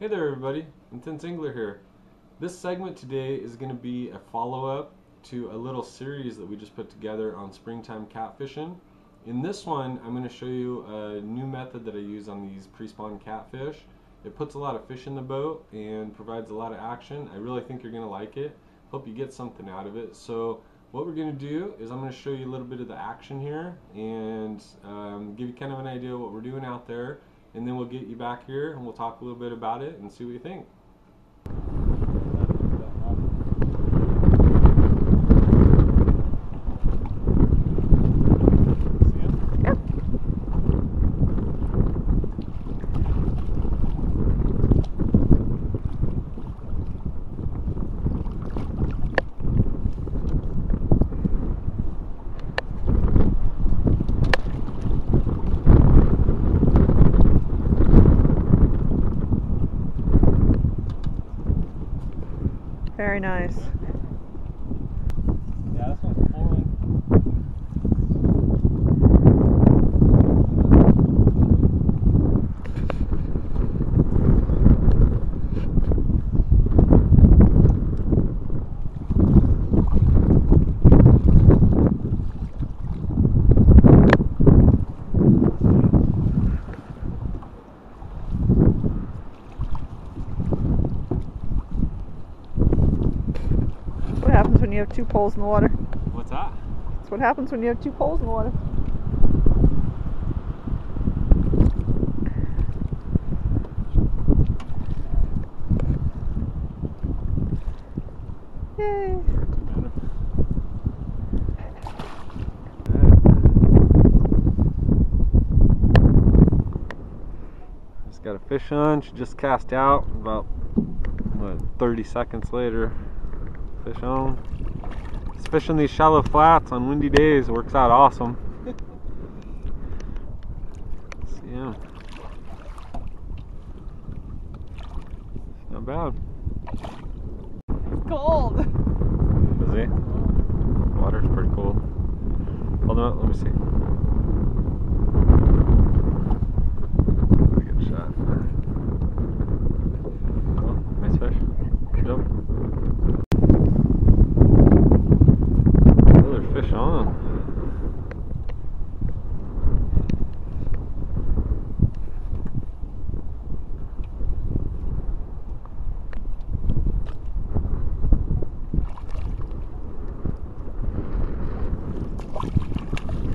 Hey there everybody, Intense Angler here. This segment today is going to be a follow-up to a little series that we just put together on springtime catfishing. In this one, I'm going to show you a new method that I use on these pre-spawn catfish. It puts a lot of fish in the boat and provides a lot of action. I really think you're going to like it. Hope you get something out of it. So what we're going to do is I'm going to show you a little bit of the action here and give you kind of an idea of what we're doing out there. And then we'll get you back here and we'll talk a little bit about it and see what you think. Very nice. Yeah, this one's pulling. What happens when you have two poles in the water? What's that? That's what happens when you have two poles in the water. Yay! Just got a fish on. She just cast out about, what, 30 seconds later. Fish on. Just fishing these shallow flats on windy days works out awesome. Yeah. Not bad. It's cold. Is it? Water's pretty cold. Hold on, let me see. Pretty good shot. Oh, nice fish. Yep. Oh, there's fish on.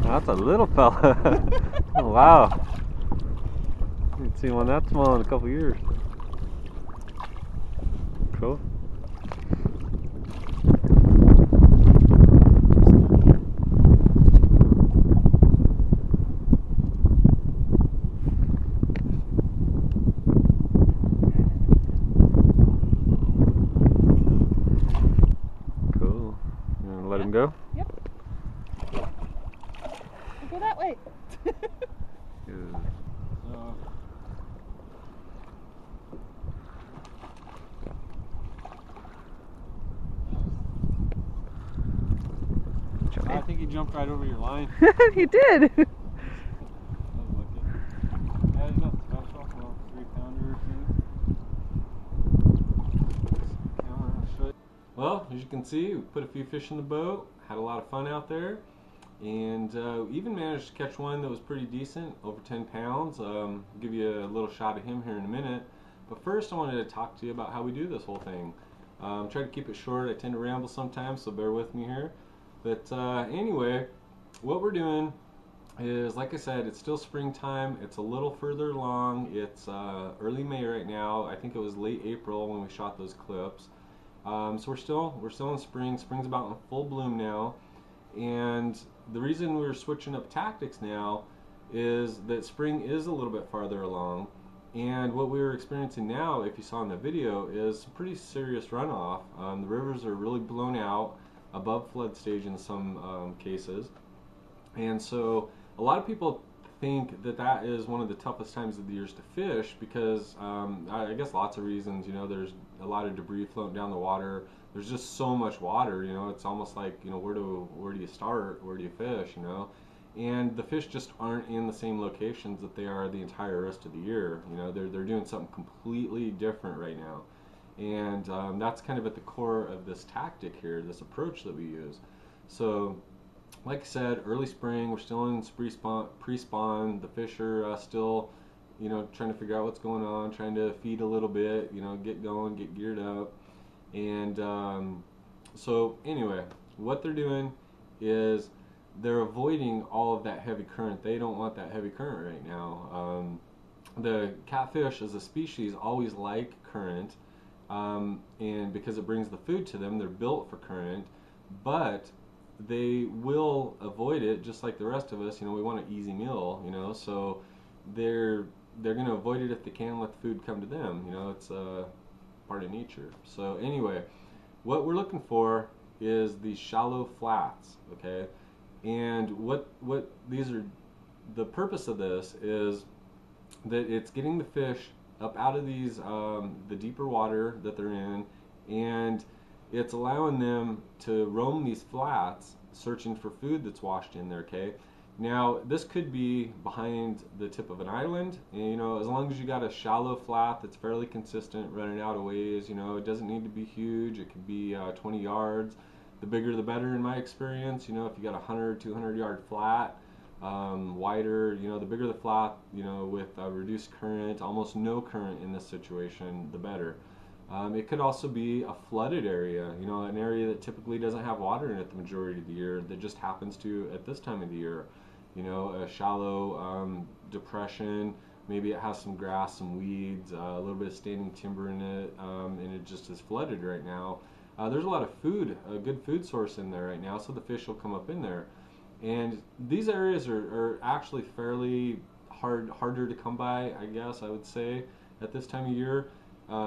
That's a little fella. Oh, wow. I haven't seen one that small in a couple years. Cool. Cool. You want to let him go? Yep. Go that way. Good. I think he jumped right over your line. He did. Yeah, he's not special, well, 3-pounder or two. Well, as you can see, we put a few fish in the boat, had a lot of fun out there, and even managed to catch one that was pretty decent, over 10 pounds. I'll give you a little shot of him here in a minute. But first I wanted to talk to you about how we do this whole thing. Try to keep it short. I tend to ramble sometimes, so bear with me here. But anyway, what we're doing is, like I said, it's still springtime. It's a little further along. It's early May right now. I think it was late April when we shot those clips. So we're still in spring. Spring's about in full bloom now. And the reason we're switching up tactics now is that spring is a little bit farther along. And what we're experiencing now, if you saw in the video, is pretty serious runoff. The rivers are really blown out, above flood stage in some cases. And so a lot of people think that that is one of the toughest times of the years to fish because I guess lots of reasons. You know, there's a lot of debris floating down the water. There's just so much water, you know, it's almost like, you know, where do you start, where do you fish, you know. and the fish just aren't in the same locations that they are the entire rest of the year. You know, they're doing something completely different right now, and that's kind of at the core of this tactic here, this approach that we use. So, like I said, early spring, we're still in pre-spawn. The fish are still, you know, trying to figure out what's going on, trying to feed a little bit, you know, get going, get geared up, and so anyway, what they're doing is they're avoiding all of that heavy current. They don't want that heavy current right now. The catfish as a species always like current, and because it brings the food to them, they're built for current, but they will avoid it just like the rest of us. You know, we want an easy meal, you know, so they're going to avoid it if they can, let the food come to them. You know, it's part of nature. So anyway, what we're looking for is these shallow flats, okay? And what these are, the purpose of this is that it's getting the fish up out of these the deeper water that they're in, and it's allowing them to roam these flats searching for food that's washed in there, okay? Now, this could be behind the tip of an island, and, you know, as long as you got a shallow flat that's fairly consistent, running out of ways, you know, it doesn't need to be huge. It could be 20 yards. The bigger the better in my experience. You know, if you got a 100, 200 yard flat, wider, you know, the bigger the flat, you know, with reduced current, almost no current in this situation, the better. It could also be a flooded area, you know, an area that typically doesn't have water in it the majority of the year, that just happens to at this time of the year. You know, a shallow depression, maybe it has some grass, some weeds, a little bit of standing timber in it, and it just is flooded right now. There's a lot of food, a good food source in there right now, so the fish will come up in there. And these areas are actually fairly harder to come by, I guess I would say, at this time of year.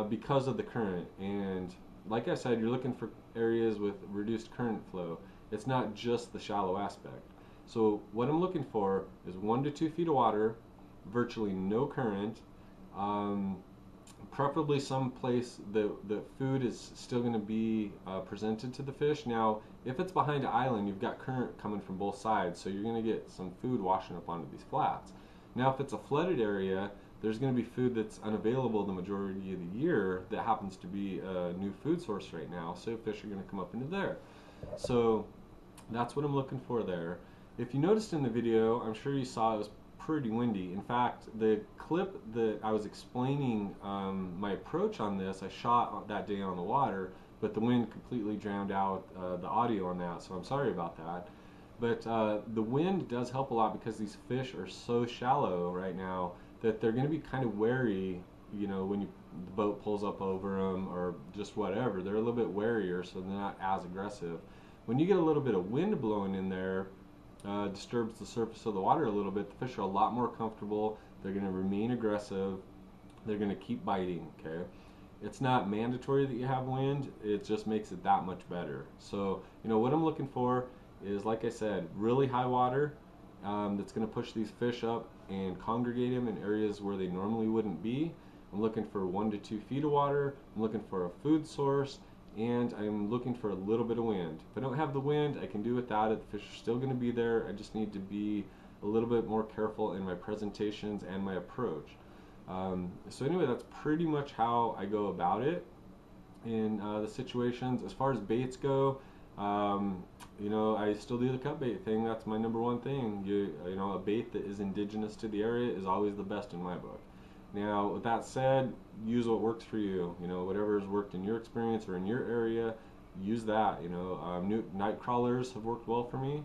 Because of the current. And like I said, you're looking for areas with reduced current flow. It's not just the shallow aspect. So what I'm looking for is 1 to 2 feet of water, virtually no current, preferably some place that food is still going to be presented to the fish. Now, if it's behind an island, you've got current coming from both sides, so you're going to get some food washing up onto these flats. Now, if it's a flooded area, there's going to be food that's unavailable the majority of the year that happens to be a new food source right now, so fish are going to come up into there. So that's what I'm looking for there. If you noticed in the video, I'm sure you saw it was pretty windy. In fact, the clip that I was explaining my approach on this, I shot that day on the water, but the wind completely drowned out the audio on that, so I'm sorry about that. But the wind does help a lot because these fish are so shallow right now that they're going to be kind of wary, you know, when the boat pulls up over them or just whatever. They're a little bit warier, so they're not as aggressive. When you get a little bit of wind blowing in there, disturbs the surface of the water a little bit, the fish are a lot more comfortable. They're going to remain aggressive. They're going to keep biting, okay? It's not mandatory that you have wind. It just makes it that much better. So, you know, what I'm looking for is, like I said, really high water that's going to push these fish up and congregate them in areas where they normally wouldn't be. I'm looking for 1 to 2 feet of water. I'm looking for a food source, and I'm looking for a little bit of wind. If I don't have the wind, I can do without it. The fish are still going to be there. I just need to be a little bit more careful in my presentations and my approach. So anyway, that's pretty much how I go about it in the situations. As far as baits go, you know, I still do the cut bait thing. That's my #1 thing. You know, a bait that is indigenous to the area is always the best in my book. Now, with that said, use what works for you. You know, whatever has worked in your experience or in your area, use that. You know, new night crawlers have worked well for me.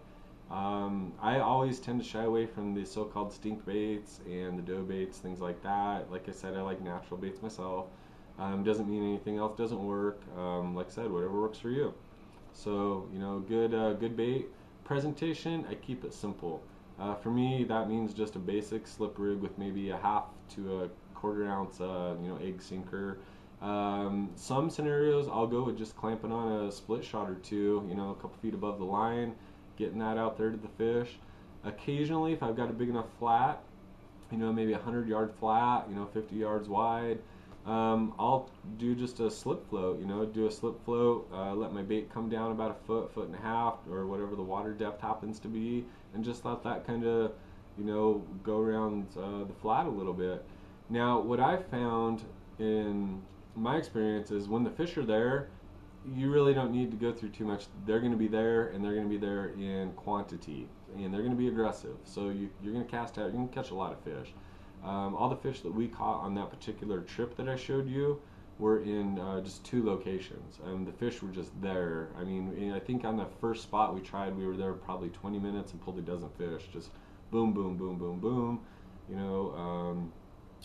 I always tend to shy away from the so-called stink baits and the dough baits, things like that. Like I said, I like natural baits myself. Doesn't mean anything else doesn't work. Like I said, whatever works for you. So, you know, good bait. Presentation, I keep it simple. For me, that means just a basic slip rig with maybe a 1/2 to a 1/4 ounce, you know, egg sinker. Some scenarios, I'll go with just clamping on a split shot or two, you know, a couple feet above the line, getting that out there to the fish. Occasionally, if I've got a big enough flat, you know, maybe a 100-yard flat, you know, 50 yards wide, I'll do just a slip float, you know, do a slip float, let my bait come down about a foot, 1.5 feet, or whatever the water depth happens to be, and just let that kind of, you know, go around the flat a little bit. Now, what I've found in my experience is when the fish are there, you really don't need to go through too much. They're going to be there, and they're going to be there in quantity, and they're going to be aggressive. So you're going to cast out, you're going to catch a lot of fish. All the fish that we caught on that particular trip that I showed you were in just 2 locations. The fish were just there. I mean, I think on the first spot we tried, we were there probably 20 minutes and pulled a dozen fish. Just boom, boom, boom, boom, boom. You know,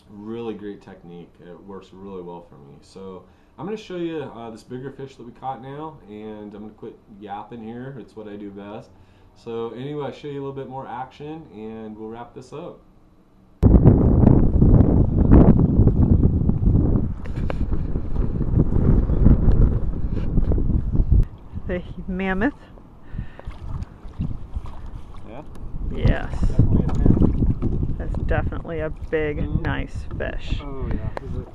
really great technique. It works really well for me. So I'm going to show you this bigger fish that we caught now, and I'm going to quit yapping here. It's what I do best. So anyway, I'll show you a little bit more action, and we'll wrap this up. The mammoth. Yeah? Yes. Definitely a 10. That's definitely a big, nice fish. Oh yeah. Is it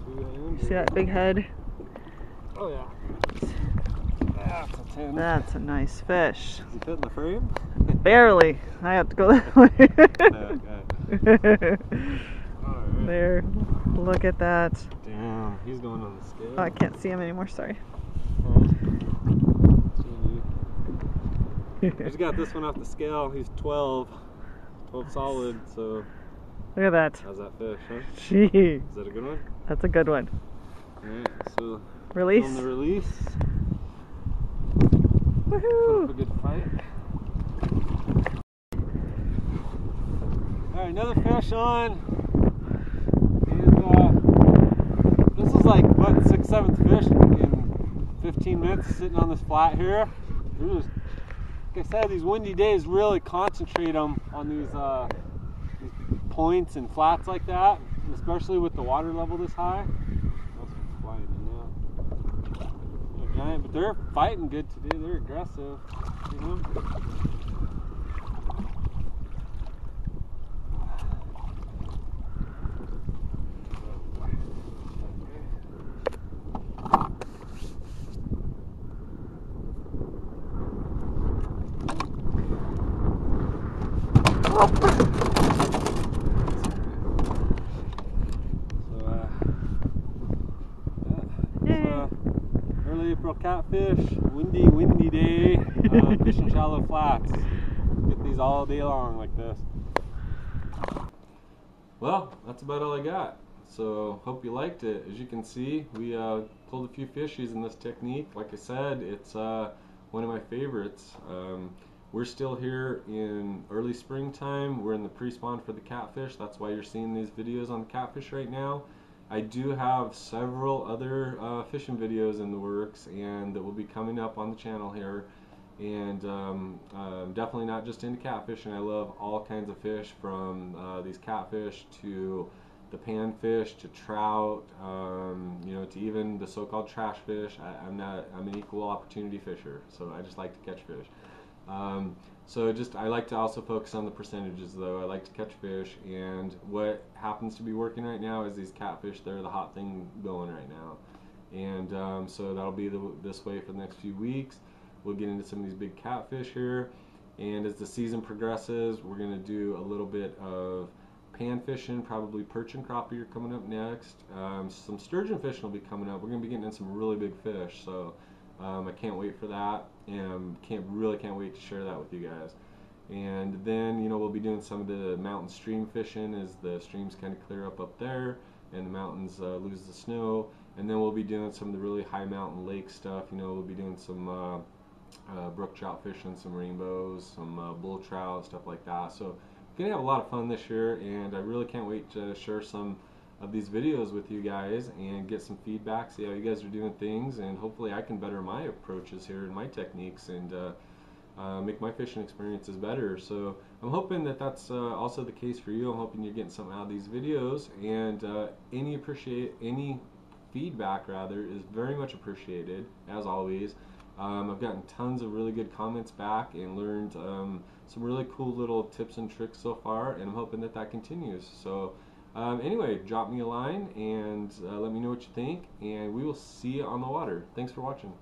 You see that big head? Oh yeah. That's a 10. That's a nice fish. Is he fit in the frame? Barely. I have to go that way. Okay. Alright. There. Look at that. Damn, he's going on the scale. Oh, I can't see him anymore, sorry. I just got this one off the scale. He's 12 solid, so Look at that. how's that fish, huh? Gee. Is that a good one? That's a good one. Alright, so Release. on the release. Put Woohoo! up a good fight. Alright, another fish on. And this is like, what, 6th, 7th fish in 15 minutes sitting on this flat here. Just, like I said, these windy days really concentrate them on these points and flats like that, especially with the water level this high. That's flying in now. They're giant, but they're fighting good today. They're aggressive, you know. Early April catfish, windy day, fishing shallow flats. Get these all day long like this. Well, that's about all I got. So hope you liked it. As you can see, we pulled a few fish using this technique. Like I said, it's one of my favorites. We're still here in early springtime. We're in the pre-spawn for the catfish. That's why you're seeing these videos on the catfish right now. I do have several other fishing videos in the works, and that will be coming up on the channel here. And I'm definitely not just into catfishing. I love all kinds of fish, from these catfish to the panfish to trout, you know, to even the so-called trash fish. I'm an equal opportunity fisher, so I just like to catch fish. So I like to also focus on the percentages, though. I like to catch fish, and what happens to be working right now is these catfish. They're the hot thing going right now, and so that'll be this way for the next few weeks. We'll get into some of these big catfish here, and as the season progresses, we're going to do a little bit of pan fishing, probably perch and crappie are coming up next. Some sturgeon fishing will be coming up. We're going to be getting in some really big fish, so I can't wait for that, and can't wait to share that with you guys. And then, you know, we'll be doing some of the mountain stream fishing as the streams kind of clear up there and the mountains lose the snow. And then we'll be doing some of the really high mountain lake stuff. You know, we'll be doing some brook trout fishing, some rainbows, some bull trout, stuff like that. So we're gonna have a lot of fun this year, and I really can't wait to share some of these videos with you guys and get some feedback, see how you guys are doing things, and hopefully I can better my approaches here and my techniques, and make my fishing experiences better. So I'm hoping that that's also the case for you. I'm hoping you're getting something out of these videos, and any feedback rather is very much appreciated, as always. I've gotten tons of really good comments back and learned some really cool little tips and tricks so far, and I'm hoping that that continues. So anyway, drop me a line and let me know what you think, and we will see you on the water. Thanks for watching.